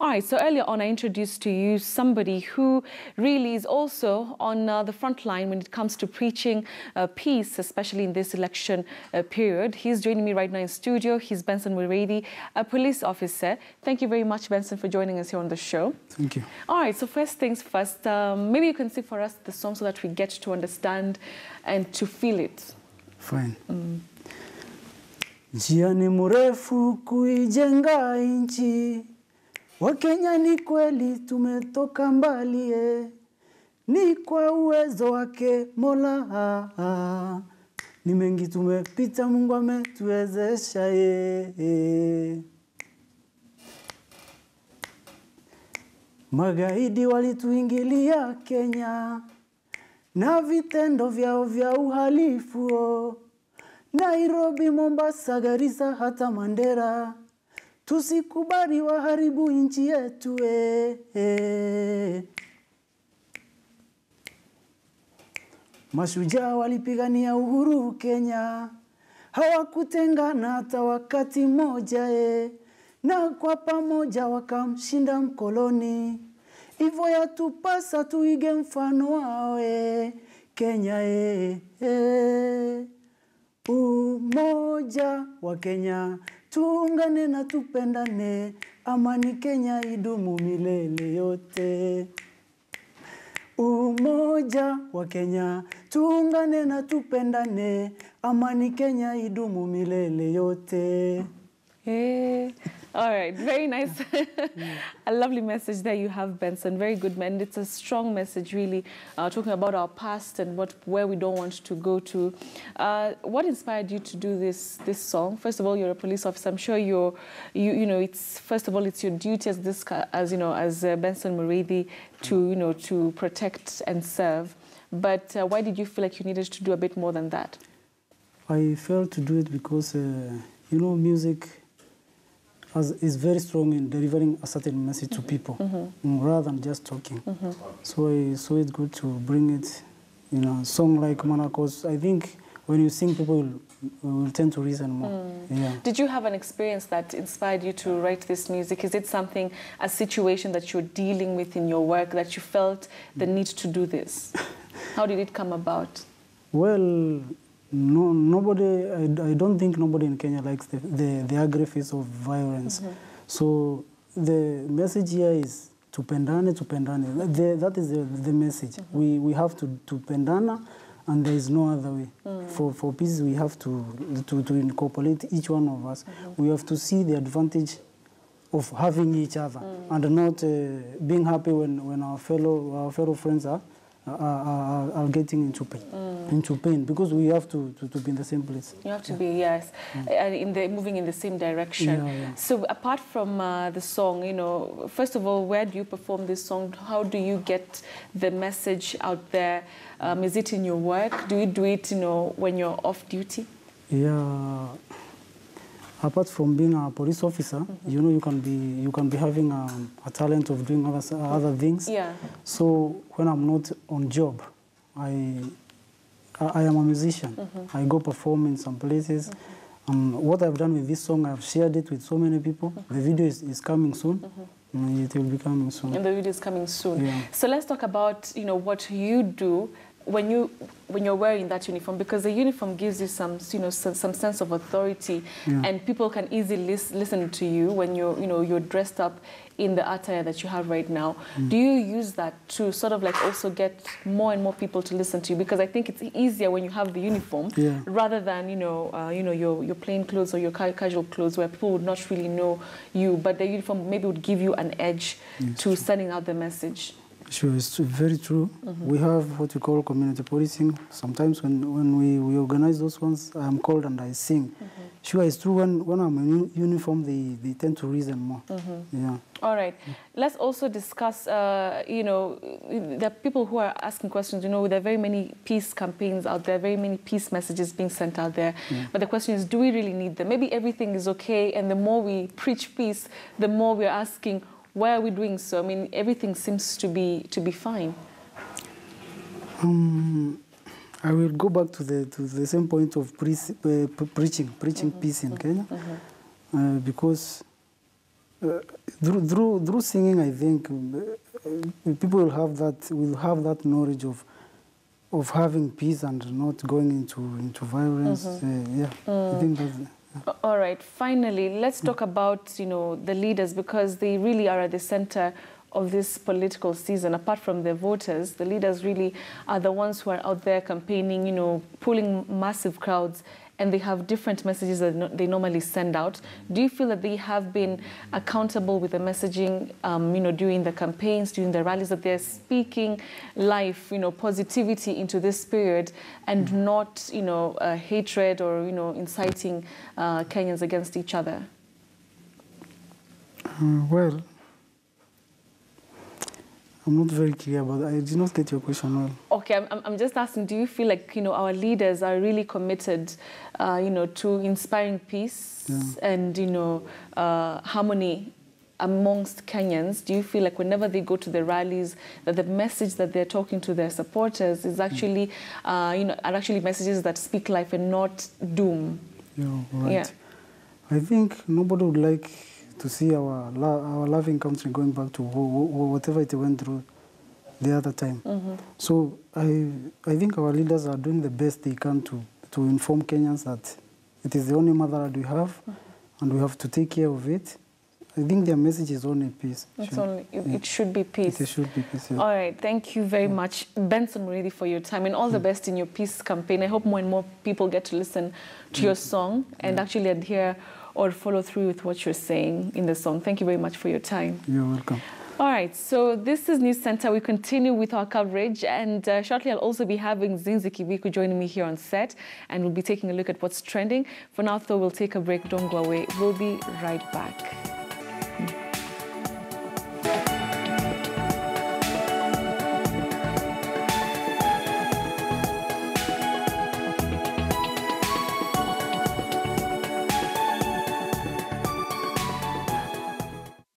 All right, so earlier on I introduced to you somebody who really is also on the front line when it comes to preaching peace, especially in this election period. He's joining me right now in studio. He's Benson Mureithi, a police officer. Thank you very much, Benson, for joining us here on the show. Thank you. All right, so first things first, maybe you can sing for us the song so that we get to understand and to feel it. Fine. Njia ni mrefu kuijenga nchi, Wakenya ni kweli tumetoka mbali, ni kwa uwezo wake Mola, ni mengi tumepita, Mungu ametuwezesha. Magaidi walituingilia Kenya na vitendo vyao vya uhalifu, Nairobi, Mombasa, Garissa, hata Mandera. Tusikubali waharibu nchi yetu. Mashujaa walipigania uhuru Kenya, hawakutengana hata wakati moja, na kwa pamoja wakamshinda mkoloni. Hivyo yatupasa tuige mfano wao, Kenya. Umoja wa Kenya, tuungane na tupendane, amani Kenya idumu milele yote. Umoja wa Kenya, tuungane na tupendane, amani Kenya idumu milele yote. All right, very nice. A lovely message there you have, Benson. Very good, man. It's a strong message, really, talking about our past and where we don't want to go to. What inspired you to do this song? First of all, you're a police officer. I'm sure you know, it's first of all, it's your duty as Benson Mureithi to protect and serve. But why did you feel like you needed to do a bit more than that? I felt to do it because music is very strong in delivering a certain message to people, rather than just talking. So I saw it good to bring it in a song like Mana, because I think when you sing, people will tend to listen more. Yeah. Did you have an experience that inspired you to write this music? Is it something, a situation that you're dealing with in your work that you felt the need to do this? How did it come about? Well, no, nobody. I don't think nobody in Kenya likes the aggregates of violence. So the message here is tupendane, tupendane. That is the message. We have to pendana, and there is no other way. For peace, we have to incorporate each one of us. We have to see the advantage of having each other, and not being happy when our fellow friends are getting into pain, because we have to be in the same place. You have to be, yes, moving in the same direction. Yeah. So apart from the song, first of all, where do you perform this song? How do you get the message out there? Is it in your work? Do you do it, when you're off duty? Yeah. Apart from being a police officer, you can be having a talent of doing other things. Yeah. So when I'm not on job, I am a musician. I go perform in some places. What I've done with this song, I've shared it with so many people. The video is coming soon. It will be coming soon. And the video is coming soon. Yeah. So let's talk about what you do when you're wearing that uniform, because the uniform gives you some sense of authority, and people can easily listen to you when you're dressed up in the attire that you have right now. Do you use that to sort of like also get more and more people to listen to you? Because I think it's easier when you have the uniform rather than your plain clothes or your casual clothes, where people would not really know you, but the uniform maybe would give you an edge to sending out the message. Sure, it's very true. We have what we call community policing. Sometimes when we organize those ones, I'm called and I sing. Sure, it's true. When I'm in uniform, they tend to reason more. Yeah. All right. Let's also discuss, there are people who are asking questions. There are very many peace campaigns out there, very many peace messages being sent out there. But the question is, do we really need them? Maybe everything is okay, and the more we preach peace, the more we're asking, why are we doing so? I mean, everything seems to be fine. I will go back to the same point of preaching peace in Kenya, because through singing, I think people will have that knowledge of having peace and not going into violence. I think that's. All right. Finally, let's talk about the leaders, because they really are at the center of this political season. Apart from the voters, the leaders really are the ones who are out there campaigning, pulling massive crowds, and they have different messages that they normally send out. Do you feel that they have been accountable with the messaging, during the campaigns, during the rallies, that they're speaking life, positivity into this period, and not, hatred or, inciting Kenyans against each other? Well, I'm not very clear about that. I did not get your question well. Okay, I'm just asking, do you feel like, our leaders are really committed, to inspiring peace and, harmony amongst Kenyans? Do you feel like whenever they go to the rallies, that the message that they're talking to their supporters is actually, are actually messages that speak life and not doom? Yeah, right. Yeah. I think nobody would like to see our loving country going back to whatever it went through the other time. So I think our leaders are doing the best they can to inform Kenyans that it is the only motherland we have, and we have to take care of it. I think their message is only peace. It should be peace. It should be peace, yeah. All right, thank you very much, Benson Mureithi, for your time, and all the best in your peace campaign. I hope more and more people get to listen to your song and actually adhere or follow through with what you're saying in the song. Thank you very much for your time. You're welcome. All right, so this is News Center. We continue with our coverage, and shortly I'll also be having Zinzi Kibiku joining me here on set, and we'll be taking a look at what's trending. For now, though, we'll take a break. Don't go away. We'll be right back.